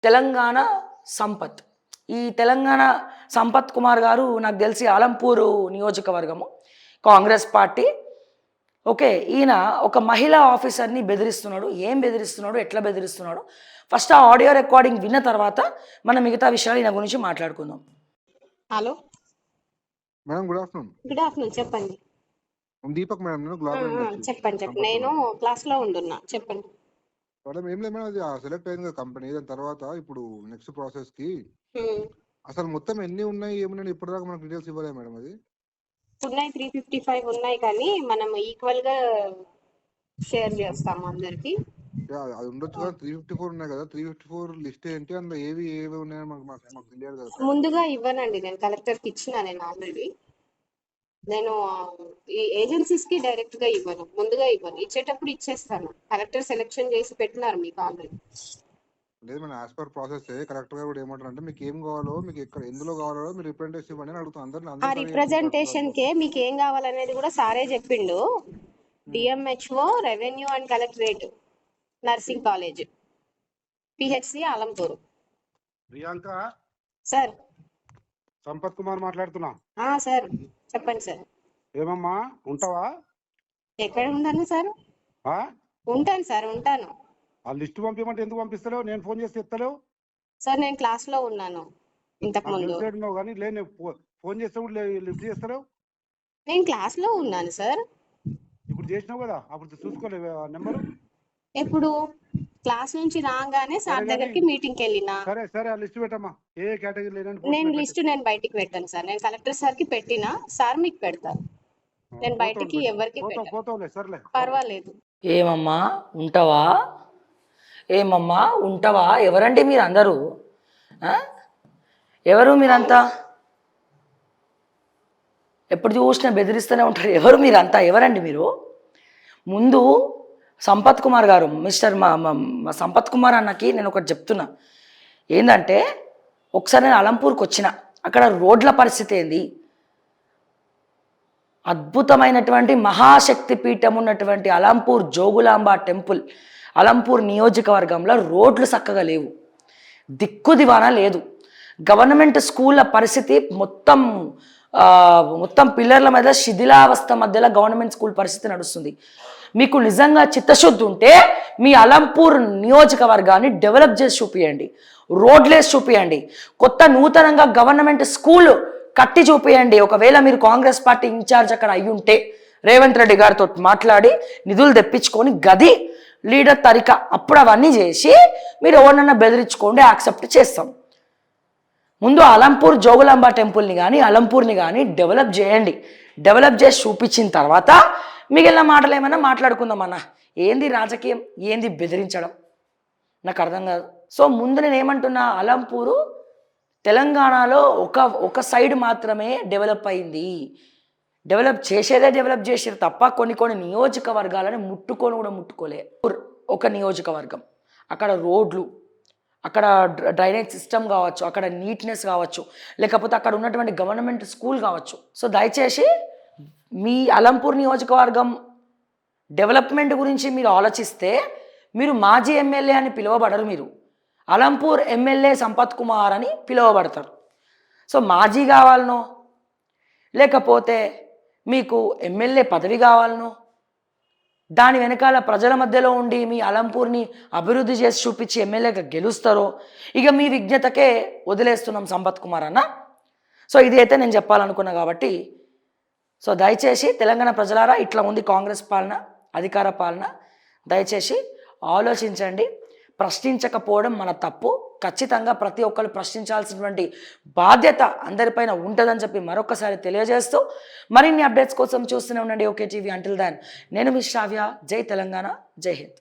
తెలంగాణ సంపత్. ఈ తెలంగాణ సంపత్ కుమార్ గారు నాకు తెలిసి అలంపూరు నియోజకవర్గము కాంగ్రెస్ పార్టీ. ఓకే, ఈయన ఒక మహిళా ఆఫీసర్ని బెదిరిస్తున్నాడు. ఏం బెదిరిస్తున్నాడు, ఎట్లా బెదిరిస్తున్నాడు, ఫస్ట్ ఆ ఆడియో రికార్డింగ్ విన్న తర్వాత మనం మిగతా విషయాలు ఈయన గురించి మాట్లాడుకుందాం. Hello madam, good afternoon. Good afternoon, చెప్పండి. దీపక్ మేడం, నేను గ్లోబల్ ఇండస్ట్రీ. చెప్పండి. నేను క్లాస్ లో ఉంటున్నా, చెప్పండి. మేడం ఏం లేదు మేడం, అది సెలెక్ట్ అయింది కదా కంపెనీ. దాని తర్వాత ఇప్పుడు నెక్స్ట్ ప్రాసెస్ కి అసలు మొత్తం ఎన్ని ఉన్నాయి ఏమున్నాయి ఇప్పటిదాకా మనకు డీటెయిల్స్ ఇవ్వలేదు మేడం. అది ఉన్నాయి 355 ఉన్నాయి, కానీ మనం ఈక్వల్ గా షేర్ చేస్తాము అందరికి. అది ఉండొచ్చు కదా. 354 ఉన్నాయి కదా, 354 లిస్ట్ ఏంటి, అందులో ఏవి ఉన్నాయని మాకు తెలియదు కదా. ముందుగా ఇవ్వనండి, నేను కలెక్టర్ కి ఇచ్చిన. నేను ఆల్రెడీ నేను ఈ ఏజెన్సీస్ కి డైరెక్ట్ గా ఇవ్వను, ముందుగా ఇవ్వను. ఇచ్చేటప్పుడు ఇచ్చేస్తాను. కలెక్టర్ సెలెక్షన్ చేసి పెట్టినారు మీకు ఆల్రెడీ. లేదు మన యాజ్ పర్ ప్రాసెస్ కరెక్ట్ గా కూడా ఏమంటారు అంటే, మీకు ఏం కావాలో, మీకు ఎక్కడ ఎందులో కావాలో మీరు రిప్రజెంటేషన్ ఇవ్వండి అని అడుగుతాం అందరిని. ఆ రిప్రజెంటేషన్ కే మీకు ఏం కావాలనేది కూడా సారే చెప్పిండు. DMHO, revenue and collectorate, nursing college, PHC Alampur. Priyanka sir. Sampath Kumar మాట్లాడుతున్నా. సార్ చెప్పండి సార్. ఏమమ్మా ఉంటావా? ఎక్కడ ఉంటాను సార్? ఉంటాను సార్, ఉంటాను. ఆ లిస్ట్ పంపించమంటే ఎందుకు పంపిస్తలేవు? నేను ఫోన్ చేస్తే ఎత్తలేవు సార్. నేను క్లాస్ లో ఉన్నాను ఇంతకు ముందు. కానీ లేదు, ఫోన్ చేస్తే కూడా లిఫ్ట్ చేస్తలేవు. నేను క్లాస్ లో ఉన్నాను సార్. ఇప్పుడు చేసినావు కదా, అప్పుడు చూసుకోలేవు నెంబరు. ఎప్పుడు క్లాస్ నుంచి రాగానే సార్ దగ్గరికి మీటింగ్ కి వెళ్ళినా. సరే సరే, ఆ లిస్ట్ పెట్టమ్మా. ఏ కేటగిరీ నేను లిస్ట్ నేను బయటికి పెట్టాను సార్. నేను కలెక్టర్ సార్ కి పెట్టినా, సార్ మీకు పెడతారు. నేను బయటికి ఎవరికి పోతావులే, సర్లే, పర్వాలేదు. ఏమమ్మా ఉంటావా, ఏమమ్మా ఉంటావా? ఎవరండి మీరు అందరూ? ఎవరు మీరంతా? ఎప్పుడు చూసినా బెదిరిస్తూనే ఉంటారు. ఎవరు మీరంతా? ఎవరండి మీరు? ముందు సంపత్ కుమార్ గారు, మిస్టర్ మా సంపత్ కుమార్ అన్నకి నేను ఒకటి చెప్తున్నా. ఏంటంటే ఒకసారి నేను అలంపూర్కి వచ్చిన, అక్కడ రోడ్ల పరిస్థితి ఏంది, అద్భుతమైనటువంటి మహాశక్తి పీఠం ఉన్నటువంటి అలంపూర్ జోగులాంబ టెంపుల్, అలంపూర్ నియోజకవర్గంలో రోడ్లు చక్కగా లేవు, దిక్కు దివానా లేదు. గవర్నమెంట్ స్కూళ్ళ పరిస్థితి మొత్తం పిల్లర్ల మీద శిథిలావస్థ మధ్యలో గవర్నమెంట్ స్కూల్ పరిస్థితి నడుస్తుంది. మీకు నిజంగా చిత్తశుద్ధి ఉంటే మీ అలంపూర్ నియోజకవర్గాన్ని డెవలప్ చేసి చూపియండి, రోడ్లేసి చూపియండి, కొత్త నూతనంగా గవర్నమెంట్ స్కూల్ కట్టి చూపియండి. ఒకవేళ మీరు కాంగ్రెస్ పార్టీ ఇన్ఛార్జ్ అక్కడ అయ్యుంటే రేవంత్ రెడ్డి గారితో మాట్లాడి నిధులు తెప్పించుకొని గది లీడర్ తరిక అప్పుడు అవన్నీ చేసి మీరు ఎవరినన్నా బెదిరించుకోండి, యాక్సెప్ట్ చేస్తాం. ముందు అలంపూర్ జోగులాంబ టెంపుల్ని కానీ అలంపూర్ని కానీ డెవలప్ చేయండి. డెవలప్ చేసి చూపించిన తర్వాత మిగిలిన మాటలు ఏమైనా మాట్లాడుకుందాం అన్న. ఏంది రాజకీయం, ఏంది బెదిరించడం, నాకు అర్థం కాదు. సో ముందు నేను ఏమంటున్నా, అలంపూరు తెలంగాణలో ఒక సైడ్ మాత్రమే డెవలప్ అయింది. డెవలప్ చేసారు తప్ప కొన్ని నియోజకవర్గాలను ముట్టుకోలే. ఒక నియోజకవర్గం, అక్కడ రోడ్లు, అక్కడ డ్రైనేజ్ సిస్టమ్ కావచ్చు, అక్కడ నీట్నెస్ కావచ్చు, లేకపోతే అక్కడ ఉన్నటువంటి గవర్నమెంట్ స్కూల్ కావచ్చు. సో దయచేసి మీ అలంపూర్ నియోజకవర్గం డెవలప్మెంట్ గురించి మీరు ఆలోచిస్తే మీరు మాజీ ఎమ్మెల్యే అని పిలువబడరు, మీరు అలంపూర్ ఎమ్మెల్యే సంపత్ కుమార్ అని పిలువబడతారు. సో మాజీ కావాలనో లేకపోతే మీకు ఎమ్మెల్యే పదవి కావాలనో, దాని వెనకాల ప్రజల మధ్యలో ఉండి మీ అలంపూర్ని అభివృద్ధి చేసి చూపించి ఎమ్మెల్యేగా గెలుస్తారో ఇక మీ విజ్ఞతకే వదిలేస్తున్నాం సంపత్ కుమార్ అన్న. సో ఇది అయితే నేను చెప్పాలనుకున్నా కాబట్టి, సో దయచేసి తెలంగాణ ప్రజలారా, ఇట్లా ఉంది కాంగ్రెస్ పాలన, అధికార పాలన. దయచేసి ఆలోచించండి. ప్రశ్నించకపోవడం మన తప్పు. ఖచ్చితంగా ప్రతి ఒక్కరు ప్రశ్నించాల్సినటువంటి బాధ్యత అందరిపైన ఉంటుందని చెప్పి మరొకసారి తెలియజేస్తూ మరిన్ని అప్డేట్స్ కోసం చూస్తూనే ఉండండి ఓకే టీవీ. అంటిల్ దాన్ నేను మీ శ్రావ్య. జై తెలంగాణ, జై హింద్.